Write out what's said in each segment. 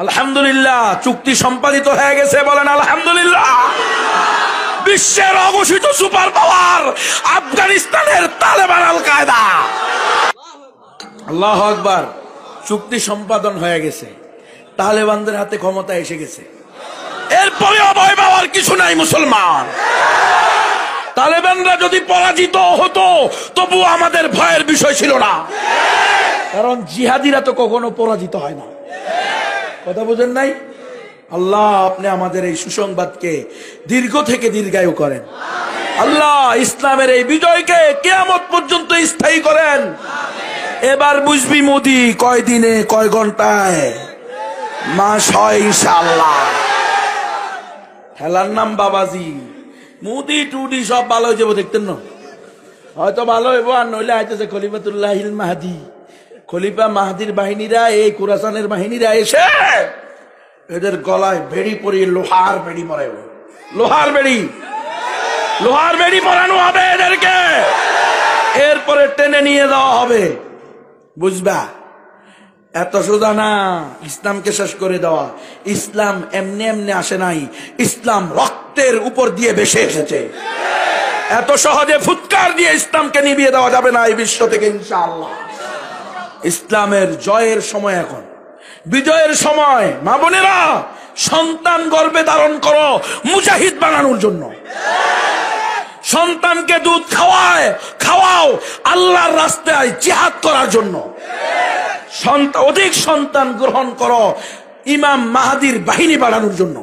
আলহামদুলিল্লাহ, চুক্তি সম্পাদিত হয়ে গেছে, বলেন আলহামদুলিল্লাহ। বিশ্বের অঘোষিত সুপার পাওয়ার আফগানিস্তানের তালেবান আল কায়দা, আল্লাহু আকবার, চুক্তি সম্পাদন হয়ে গেছে, তালেবানদের হাতে ক্ষমতা এসে গেছে। এরপরে ভয় পাওয়ার কিছু নাই মুসলমান। তালেবানরা যদি পরাজিত হতো তবু আমাদের ভয়ের বিষয় ছিল না, কারণ জিহাদিরা তো কখনো পরাজিত হয় না। কথা বুঝেন নাই? আল্লাহ আপনি আমাদের এই সুসংবাদকে দীর্ঘ থেকে দীর্ঘায়ু করেন। আল্লাহ ইসলামের এই বিজয়কে কিয়ামত পর্যন্ত স্থায়ী করেন। এবার বুঝবি মোদি কয় দিনে কয় ঘন্টায় মাস হয় ইনশাআল্লাহ। খেলার নাম বাবাজি, মুদি টুডি সব ভালো হয়ে যাবো, দেখতেন না? হয়তো ভালো হইব, আর নইলে আইতেছে খলিফাতুল্লাহিল মাহদি, খলিফা মাহদির বাহিনীরা, এই কুরাসানের বাহিনীরা এসে এদের গলায় বেড়ি পরিয়ে লোহার বেড়ি পরাইব, লোহার বেড়ি পরানো হবে এদেরকে, এরপরে টেনে নিয়ে যাওয়া হবে। বুঝবা? এত সোজা না ইসলামকে শেষ করে দেওয়া। ইসলাম এমনি এমনি আসে নাই, ইসলাম রক্তের উপর দিয়ে ভেসে এসেছে। এত সহজে ফুৎকার দিয়ে ইসলামকে নিভিয়ে দেওয়া যাবে না এই বিশ্ব থেকে ইনশাআল্লাহ। ইসলামের জয়ের সময় এখন, বিজয়ের সময়। মা বোনেরা, সন্তান গর্ভে ধারণ করো মুজাহিদ বানানোর জন্য। সন্তানকে দুধ খাওয়াও আল্লাহর রাস্তায় জিহাদ করার জন্য। অধিক সন্তান গ্রহণ করো ইমাম মাহাদির বাহিনী বাড়ানোর জন্য।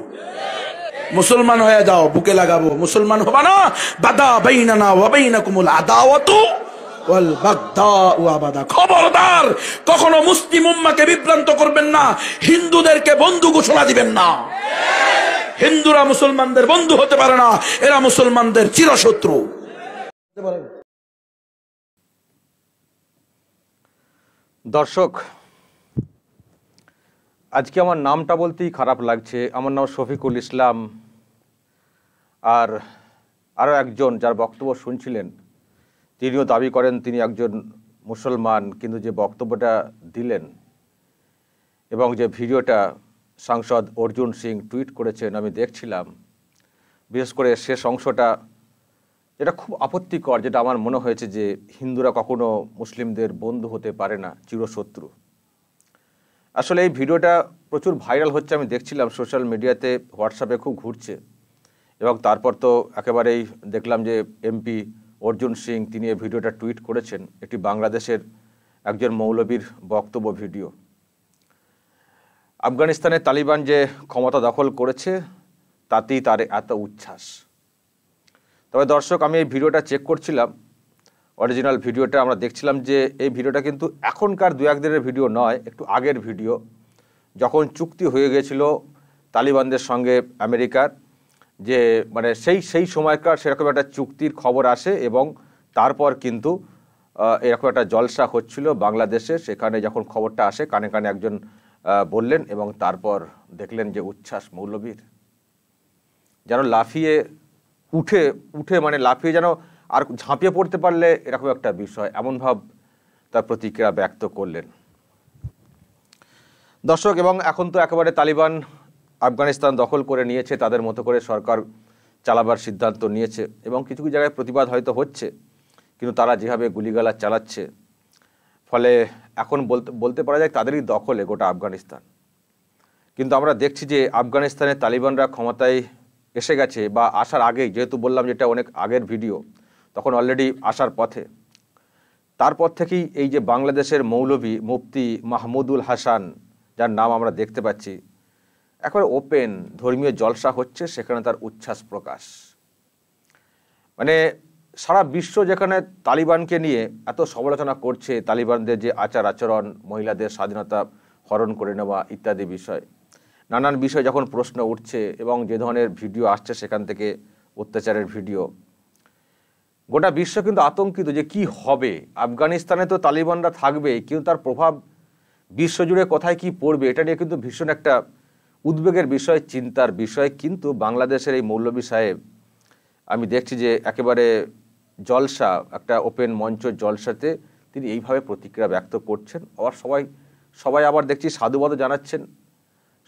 মুসলমান হয়ে যাও, বুকে লাগাবো। মুসলমান হবা না, বাদা বাইনানা ওয়া বাইনাকুমুল আদাওয়াতু ওয়াল বাগদাউ আবাদা। খবরদার কখনো মুসলিম উম্মাহকে বিভ্রান্ত করবেন না, হিন্দুদেরকে বন্ধু ঘোষণা দিবেন না। হিন্দুরা মুসলমানদের বন্ধু হতে পারে না, এরা মুসলমানদের চিরশত্রু। দর্শক, আজকে আমার নামটা বলতেই খারাপ লাগছে। আমার নাম শফিকুল ইসলাম। আর আরও একজন যার বক্তব্য শুনছিলেন, তিনিও দাবি করেন তিনি একজন মুসলমান, কিন্তু যে বক্তব্যটা দিলেন এবং যে ভিডিওটা সাংসদ অর্জুন সিং টুইট করেছেন আমি দেখছিলাম, বিশেষ করে শেষ অংশটা, যেটা খুব আপত্তিকর, যেটা আমার মনে হয়েছে যে হিন্দুরা কখনো মুসলিমদের বন্ধু হতে পারে না, চিরশত্রু। আসলে এই ভিডিওটা প্রচুর ভাইরাল হচ্ছে, আমি দেখছিলাম সোশ্যাল মিডিয়াতে, হোয়াটসঅ্যাপে খুব ঘুরছে। এবং তারপর তো একেবারেই দেখলাম যে এমপি অর্জুন সিং তিনি এই ভিডিওটা টুইট করেছেন, একটি বাংলাদেশের একজন মৌলবীর বক্তব্য ভিডিও। আফগানিস্তানে তালিবান যে ক্ষমতা দখল করেছে তাতেই তার এত উচ্ছ্বাস। তবে দর্শক, আমি এই ভিডিওটা চেক করছিলাম, অরিজিনাল ভিডিওটা আমরা দেখছিলাম যে এই ভিডিওটা কিন্তু এখনকার দু এক দিনের ভিডিও নয়, একটু আগের ভিডিও, যখন চুক্তি হয়ে গিয়েছিল তালিবানদের সঙ্গে আমেরিকার, যে মানে সেই সময়কার সেরকম একটা চুক্তির খবর আসে এবং তারপর কিন্তু এরকম একটা জলসা হচ্ছিল বাংলাদেশে। সেখানে যখন খবরটা আসে কানে কানে একজন বললেন এবং তারপর দেখলেন যে উচ্ছ্বাস মৌলবীর, যেন লাফিয়ে উঠে মানে লাফিয়ে যেন আর ঝাঁপিয়ে পড়তে পারলে এরকম একটা বিষয়, এমন ভাব তার প্রতিক্রিয়া ব্যক্ত করলেন দর্শক। এবং এখন তো একেবারে তালিবান আফগানিস্তান দখল করে নিয়েছে, তাদের মতো করে সরকার চালাবার সিদ্ধান্ত নিয়েছে এবং কিছু কিছু জায়গায় প্রতিবাদ হয়তো হচ্ছে, কিন্তু তারা যেভাবে গুলিগালা চালাচ্ছে, ফলে এখন বলতে পারা যায় তাদেরই দখলে গোটা আফগানিস্তান। কিন্তু আমরা দেখছি যে আফগানিস্তানে তালিবানরা ক্ষমতায় এসে গেছে, বা আসার আগেই, যেহেতু বললাম যেটা অনেক আগের ভিডিও, তখন অলরেডি আসার পথে। তারপর থেকেই এই যে বাংলাদেশের মৌলভী মুফতি মাহমুদুল হাসান, যার নাম আমরা দেখতে পাচ্ছি, একেবারে ওপেন ধর্মীয় জলসা হচ্ছে, সেখানে তার উচ্ছ্বাস প্রকাশ। মানে সারা বিশ্ব যেখানে তালিবানকে নিয়ে এত সমালোচনা করছে, তালিবানদের যে আচার আচরণ, মহিলাদের স্বাধীনতা হরণ করে নেওয়া ইত্যাদি বিষয়, নানান বিষয় যখন প্রশ্ন উঠছে এবং যে ধরনের ভিডিও আসছে সেখান থেকে অত্যাচারের ভিডিও, গোটা বিশ্ব কিন্তু আতঙ্কিত যে কি হবে। আফগানিস্তানে তো তালিবানরা থাকবে, কিন্তু তার প্রভাব বিশ্বজুড়ে কোথায় কি পড়বে, এটা নিয়ে কিন্তু ভীষণ একটা উদ্বেগের বিষয়, চিন্তার বিষয়। কিন্তু বাংলাদেশের এই মৌলভী সাহেব, আমি দেখছি যে একেবারে জলসা, একটা ওপেন মঞ্চ জলসাতে তিনি এইভাবে প্রতিক্রিয়া ব্যক্ত করছেন। আবার সবাই আবার দেখছি সাধুবাদও জানাচ্ছেন,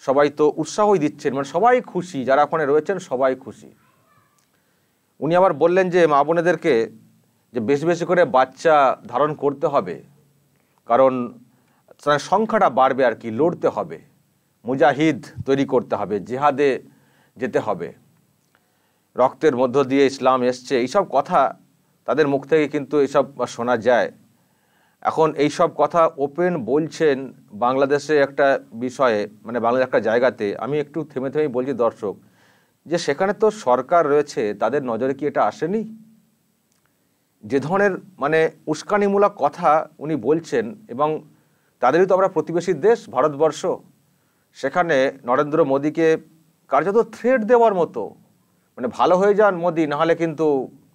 সবাই তো উৎসাহই দিচ্ছেন, মানে সবাই খুশি, যারা ওখানে রয়েছেন সবাই খুশি। উনি আবার বললেন যে মা বোনেদেরকে যে বেশি বেশি করে বাচ্চা ধারণ করতে হবে, কারণ সংখ্যাটা বাড়বে আর কি, লড়তে হবে, মুজাহিদ তৈরি করতে হবে, জিহাদে যেতে হবে, রক্তের মধ্য দিয়ে ইসলাম এসছে, এইসব কথা তাদের মুখ থেকে কিন্তু এইসব শোনা যায়। এখন এইসব কথা ওপেন বলছেন বাংলাদেশে একটা বিষয়ে, মানে বাংলাদেশ একটা জায়গাতে। আমি একটু থেমে বলছি দর্শক, যে সেখানে তো সরকার রয়েছে, তাদের নজরে কি এটা আসেনি? যে ধরনের মানে উস্কানিমূলক কথা উনি বলছেন, এবং তাদেরই তো আমরা প্রতিবেশী দেশ ভারতবর্ষ, সেখানে নরেন্দ্র মোদীকে কার্যত থ্রেট দেওয়ার মতো, মানে ভালো হয়ে যান মোদী, নাহলে কিন্তু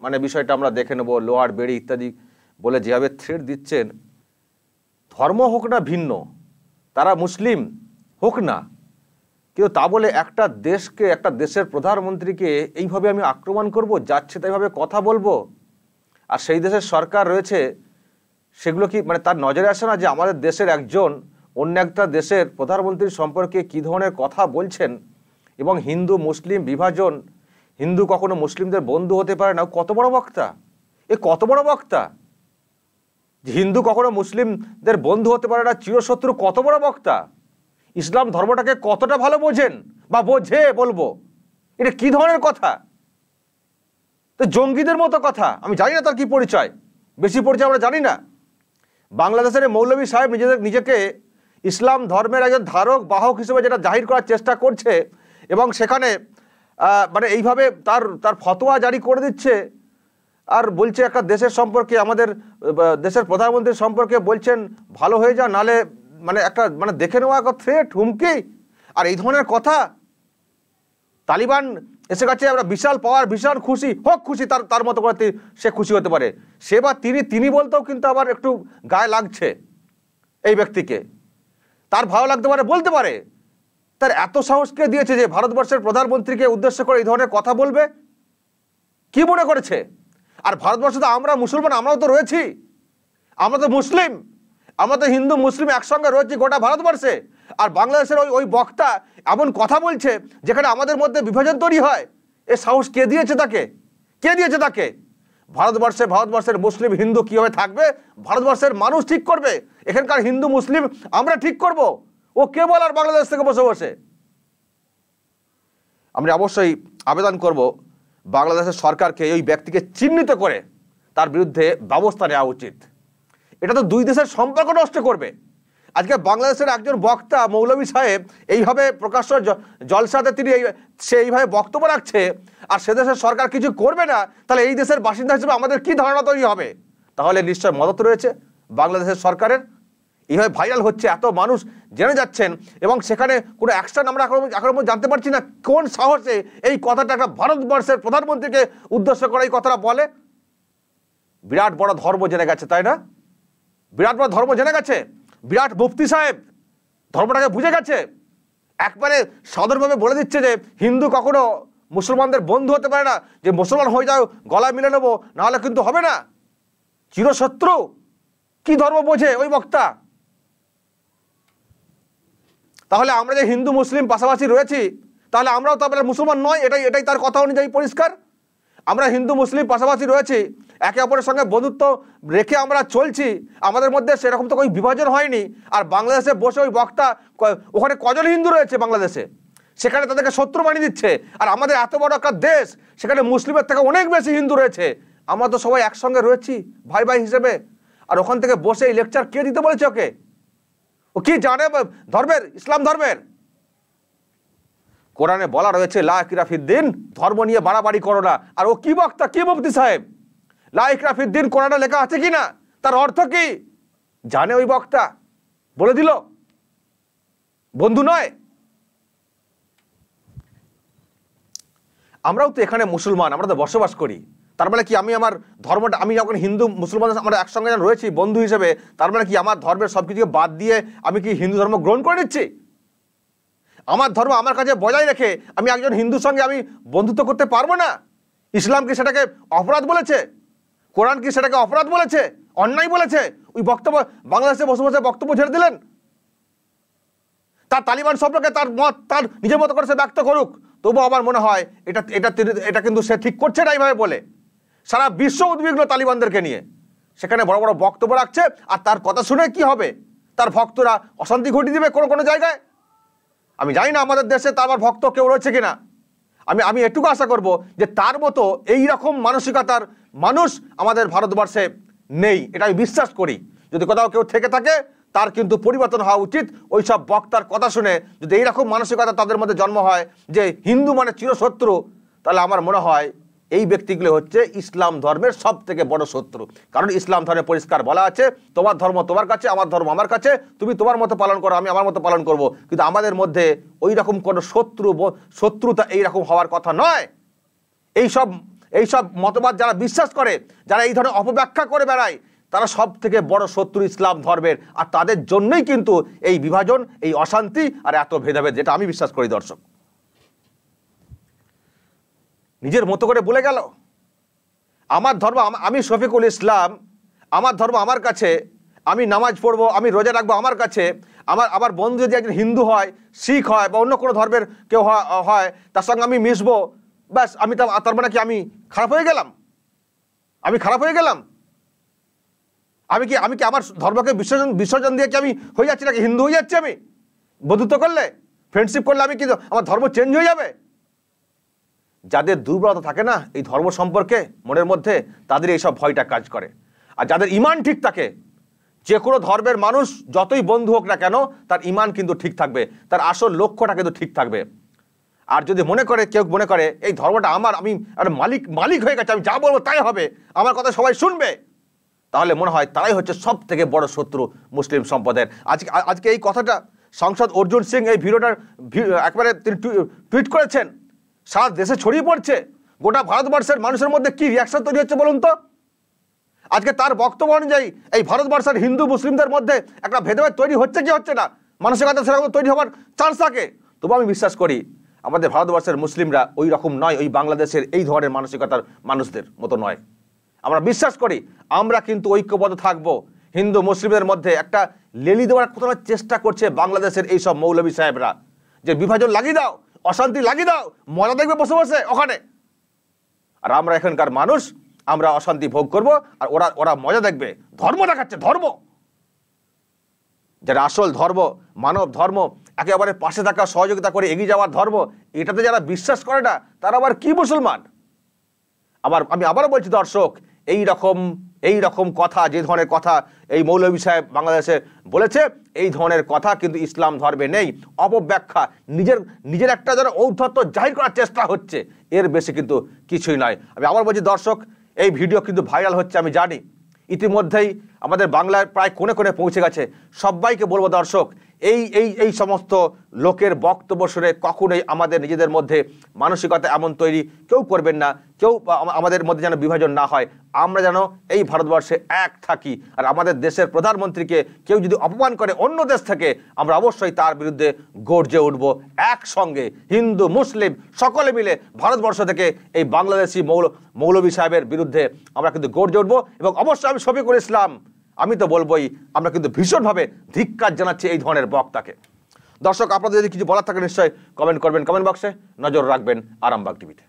মানে বিষয়টা আমরা দেখে নেব, লোহার বেড়ি ইত্যাদি বলে যেভাবে থ্রেট দিচ্ছেন। ধর্ম হোক না ভিন্ন, তারা মুসলিম হোক না, কিন্তু তা বলে একটা দেশকে, একটা দেশের প্রধানমন্ত্রীকে এইভাবে আমি আক্রমণ করব, যাচ্ছে তাইভাবে কথা বলবো, আর সেই দেশের সরকার রয়েছে, সেগুলো কি মানে তার নজরে আসে না যে আমাদের দেশের একজন অন্য একটা দেশের প্রধানমন্ত্রীর সম্পর্কে কী ধরনের কথা বলছেন, এবং হিন্দু মুসলিম বিভাজন, হিন্দু কখনো মুসলিমদের বন্ধু হতে পারে না, কত বড় বক্তা, কত বড় বক্তা। হিন্দু কখনো মুসলিমদের বন্ধু হতে পারে না, চিরশত্রু, কত বড় বক্তা। ইসলাম ধর্মটাকে কতটা ভালো বোঝেন বা বোঝে বলবো, এটা কি ধরনের কথা? তো জঙ্গিদের মতো কথা। আমি জানি না তার কি পরিচয়, বেশি পরিচয় আমরা জানি না। বাংলাদেশের মৌলভী সাহেব নিজেকে ইসলাম ধর্মের একজন ধারক বাহক হিসেবে যেটা জাহির করার চেষ্টা করছে, এবং সেখানে মানে এইভাবে তার ফতোয়া জারি করে দিচ্ছে, আর বলছে একটা দেশের সম্পর্কে, আমাদের দেশের প্রধানমন্ত্রীর সম্পর্কে বলছেন ভালো হয়ে যা, নালে মানে একটা মানে দেখে নেওয়া একটা থ্রেট, হুমকি। আর এই ধরনের কথা, তালিবান এসে গেছে, আমরা বিশাল পাওয়ার, বিশাল খুশি, হোক খুশি, তার মতো করে সে খুশি হতে পারে। সে বা তিনি বলতেও কিন্তু আবার একটু গায়ে লাগছে এই ব্যক্তিকে, তার ভালো লাগতে পারে, বলতে পারে। তার এত সাহস কে দিয়েছে যে ভারতবর্ষের প্রধানমন্ত্রীকে উদ্দেশ্য করে এই ধরনের কথা বলবে? কি মনে করেছে? আর ভারতবর্ষে তো আমরা মুসলমান, আমরাও তো রয়েছি, আমরা তো মুসলিম, আমরা তো হিন্দু মুসলিম একসঙ্গে রয়েছি গোটা ভারতবর্ষে। আর বাংলাদেশের ওই বক্তা এমন কথা বলছে যেখানে আমাদের মধ্যে বিভাজন তৈরি হয়। এ সাহস কে দিয়েছে তাকে? কে দিয়েছে তাকে? ভারতবর্ষের মুসলিম হিন্দু কিভাবে থাকবে ভারতবর্ষের মানুষ ঠিক করবে, এখানকার হিন্দু মুসলিম আমরা ঠিক করব। ও কে বলার বাংলাদেশ থেকে বসে বসে? আমরা অবশ্যই আবেদন করব বাংলাদেশের সরকারকে ওই ব্যক্তিকে চিহ্নিত করে তার বিরুদ্ধে ব্যবস্থা নেওয়া উচিত। এটা তো দুই দেশের সম্পর্ক নষ্ট করবে। আজকে বাংলাদেশের একজন বক্তা মৌলভী সাহেব এইভাবে প্রকাশ্য জলসাতে সে এইভাবে বক্তব্য রাখছে, আর সে দেশের সরকার কিছু করবে না, তাহলে এই দেশের বাসিন্দা হিসেবে আমাদের কি ধারণা তৈরি হবে? তাহলে নিশ্চয় মদত রয়েছে বাংলাদেশের সরকারের। এইভাবে ভাইরাল হচ্ছে, এত মানুষ জেনে যাচ্ছেন, এবং সেখানে কোনো অ্যাকশন আমরা এখন জানতে পারছি না কোন সাহসে এই কথাটা একটা ভারতবর্ষের প্রধানমন্ত্রীকে উদ্দেশ্য করে এই কথাটা বলে। বিরাট বড় ধর্ম জেনে গেছে, তাই না? বিরাট বড় ধর্ম জেনে গেছে, বিরাট মুফতি সাহেব ধর্মটাকে বুঝে গেছে, একবারে সাধারণভাবে বলে দিচ্ছে যে হিন্দু কখনো মুসলমানদের বন্ধু হতে পারে না, যে মুসলমান হয়ে যাও গলা মিলে নেবো, নাহলে কিন্তু হবে না, চিরশত্রু। কি ধর্ম বোঝে ওই বক্তা? তাহলে আমরা যে হিন্দু মুসলিম পাশাপাশি রয়েছি, তাহলে আমরাও তাহলে মুসলমান নয়, এটাই তার কথা অনুযায়ী পরিষ্কার। আমরা হিন্দু মুসলিম পাশাপাশি রয়েছি, একে অপরের সঙ্গে বন্ধুত্ব রেখে আমরা চলছি, আমাদের মধ্যে সেরকম তো কোনো বিভাজন হয়নি। আর বাংলাদেশে বসে ওই বক্তা, ওখানে কজন হিন্দু রয়েছে বাংলাদেশে, সেখানে তাদেরকে শত্রু বানিয়ে দিচ্ছে। আর আমাদের এত বড় একটা দেশ, সেখানে মুসলিমের থেকে অনেক বেশি হিন্দু রয়েছে, আমরা তো সবাই একসঙ্গে রয়েছি ভাই ভাই হিসেবে। আর ওখান থেকে বসে এই লেকচার কে দিতে বলেছে ওকে? ও কি জানে ধর্মের, ইসলাম ধর্মের? কোরআনে বলা রয়েছে লা ইকরাহা ফিদ্দিন, ধর্ম নিয়ে বাড়াবাড়ি করো না। আর ও কি বক্তা, কি মুফতি সাহেব? লা ইকরাহা ফিদ্দিন কোরআনে লেখা আছে কিনা, তার অর্থ কি জানে ওই বক্তা? বলে দিল, বন্ধু নয়। আমরাও তো এখানে মুসলমান, আমরা তো বসবাস করি, তার মানে কি আমি আমার ধর্মটা, আমি যখন হিন্দু মুসলমান আমরা একসঙ্গে রয়েছি বন্ধু হিসেবে, তার মানে কি আমার ধর্মের সব কিছুকে বাদ দিয়ে আমি কি হিন্দু ধর্ম গ্রহণ করে নিচ্ছি? আমার ধর্ম আমার কাছে বজায় রেখে আমি একজন হিন্দুর সঙ্গে আমি বন্ধুত্ব করতে পারবো না? ইসলাম কি সেটাকে অপরাধ বলেছে? কোরআন কি সেটাকে অপরাধ বলেছে? অন্যায় বলেছে, ওই বক্তব্য বাংলাদেশে বসে বসে বক্তব্য ছেড়ে দিলেন। তার তালিবান সম্পর্কে তার মত তার নিজের মতো করে সে ব্যক্ত করুক, তবুও আমার মনে হয় এটা এটা এটা কিন্তু সে ঠিক করছে না এইভাবে বলে। সারা বিশ্ব উদ্বিগ্ন তালিবানদেরকে নিয়ে, সেখানে বড় বড় বক্তব্য রাখছে, আর তার কথা শুনে কি হবে? তার ভক্তরা অশান্তি ঘটিয়ে দিবে কোনো কোনো জায়গায়। আমি জানি না আমাদের দেশে তার আবার ভক্ত কেউ রয়েছে কিনা। আমি এটুকু আশা করব যে তার মতো এই রকম মানসিকতার মানুষ আমাদের ভারতবর্ষে নেই, এটা আমি বিশ্বাস করি। যদি কোথাও কেউ থেকে থাকে তার কিন্তু পরিবর্তন হওয়া উচিত। ওই সব বক্তার কথা শুনে যদি এইরকম মানসিকতা তাদের মধ্যে জন্ম হয় যে হিন্দু মানে চিরশত্রু, তাহলে আমার মনে হয় এই ব্যক্তিগুলো হচ্ছে ইসলাম ধর্মের সব থেকে বড় শত্রু। কারণ ইসলাম ধর্মে পরিষ্কার বলা আছে, তোমার ধর্ম তোমার কাছে, আমার ধর্ম আমার কাছে, তুমি তোমার মতো পালন করো, আমি আমার মতো পালন করব। কিন্তু আমাদের মধ্যে ওই রকম কোনো শত্রুতা এইরকম হওয়ার কথা নয়। এইসব মতবাদ যারা বিশ্বাস করে, যারা এই ধরনের অপব্যাখ্যা করে বেড়ায়, তারা সব থেকে বড় শত্রু ইসলাম ধর্মের। আর তাদের জন্যই কিন্তু এই বিভাজন, এই অশান্তি আর এত ভেদাভেদ, যেটা আমি বিশ্বাস করি। দর্শক নিজের মতো করে বলে গেল, আমার ধর্ম, আমি শফিকুল ইসলাম, আমার ধর্ম আমার কাছে, আমি নামাজ পড়বো, আমি রোজা রাখবো আমার কাছে, আমার বন্ধু যদি একজন হিন্দু হয়, শিখ হয় বা অন্য কোনো ধর্মের কেউ হয়, তার সঙ্গে আমি মিশবো, ব্যাস আমি তার মানে কি আমি খারাপ হয়ে গেলাম? আমি খারাপ হয়ে গেলাম? আমি কি আমার ধর্মকে বিসর্জন দিয়ে কি আমি হয়ে যাচ্ছি নাকি হিন্দু হয়ে যাচ্ছি? আমি বন্ধুত্ব করলে, ফ্রেন্ডশিপ করলে আমি কি আমার ধর্ম চেঞ্জ হয়ে যাবে? যাদের দুর্বলতা থাকে না এই ধর্ম সম্পর্কে মনের মধ্যে, তাদের এইসব ভয়টা কাজ করে। আর যাদের ইমান ঠিক থাকে, যে কোনো ধর্মের মানুষ যতই বন্ধু হোক না কেন, তার ইমান কিন্তু ঠিক থাকবে, তার আসল লক্ষ্যটা কিন্তু ঠিক থাকবে। আর যদি কেউ মনে করে এই ধর্মটা আমার, আমি মালিক হয়ে গেছে, আমি যা বলবো তাই হবে, আমার কথা সবাই শুনবে, তাহলে মনে হয় তারাই হচ্ছে সব থেকে বড় শত্রু মুসলিম সম্প্রদায়ের। আজকে এই কথাটা সাংসদ অর্জুন সিং এই ভিডিওটার একবারে তিনি টুইট করেছেন, সারা দেশে ছড়িয়ে পড়ছে। গোটা ভারতবর্ষের মানুষের মধ্যে কি রিয়াকশন তৈরি হচ্ছে বলুন তো? আজকে তার বক্তব্য অনুযায়ী এই ভারতবর্ষের হিন্দু মুসলিমদের মধ্যে একটা ভেদাভেদ তৈরি হচ্ছে কি হচ্ছে না? মানসিকতা সেরকম তৈরি হওয়ার চান্স থাকে। তবু আমি বিশ্বাস করি আমাদের ভারতবর্ষের মুসলিমরা ওই রকম নয়, ওই বাংলাদেশের এই ধরনের মানসিকতার মানুষদের মতো নয়। আমরা বিশ্বাস করি আমরা কিন্তু ঐক্যবদ্ধ থাকবো। হিন্দু মুসলিমদের মধ্যে একটা লেলি দেওয়ার কোথাও চেষ্টা করছে বাংলাদেশের এই সব মৌলবী সাহেবরা, যে বিভাজন লাগিয়ে দাও, অশান্তি লাগিয়ে দাও, মজা দেখবে বসে বসে ওখানে। আর আমরা এখানকার মানুষ, আমরা অশান্তি ভোগ করব, আর ওরা মজা দেখবে। ধর্ম দেখাচ্ছে, ধর্ম, যারা আসল ধর্ম, মানব ধর্ম, একেবারে পাশে থাকা, সহযোগিতা করে এগিয়ে যাওয়ার ধর্ম, এটাতে যারা বিশ্বাস করে না তারা আবার কি মুসলমান? আমি আবারও বলছি দর্শক, এই রকম কথা, যে ধরনের কথা এই মৌলভী সাহেব বাংলাদেশে বলেছে, এই ধরনের কথা কিন্তু ইসলাম ধর্মে নেই। অপব্যাখ্যা, নিজের একটা যেন ঔদ্ধত্য জাহির করার চেষ্টা হচ্ছে, এর বেশি কিন্তু কিছুই নয়। আমি আবার বলছি দর্শক, এই ভিডিও কিন্তু ভাইরাল হচ্ছে, আমি জানি ইতিমধ্যেই আমাদের বাংলায় প্রায় কোণে কোণে পৌঁছে গেছে। সবাইকে বলবো দর্শক, এই সমস্ত লোকের বক্তব্য শুনে কখনোই আমাদের নিজেদের মধ্যে মানসিকতা এমন তৈরি কেউ করবেন না। কেউ আমাদের মধ্যে যেন বিভাজন না হয়, আমরা যেন এই ভারতবর্ষে এক থাকি। আর আমাদের দেশের প্রধানমন্ত্রীকে কেউ যদি অপমান করে অন্য দেশ থেকে, আমরা অবশ্যই তার বিরুদ্ধে গর্জে উঠব একসঙ্গে, হিন্দু মুসলিম সকলে মিলে ভারতবর্ষ থেকে এই বাংলাদেশি মৌলভী সাহেবের বিরুদ্ধে আমরা কিন্তু গর্জে উঠব। এবং অবশ্যই আমি শফিকুল ইসলাম, আমি তো বলবোই, আমরা কিন্তু ভীষণভাবে ধিক্কার জানাচ্ছি এই ধরনের বক্তাকে। দর্শক আপনাদের যদি কিছু বলার থাকে নিশ্চয়ই কমেন্ট করবেন, কমেন্ট বক্সে নজর রাখবেন আরামবাগ টিভিতে।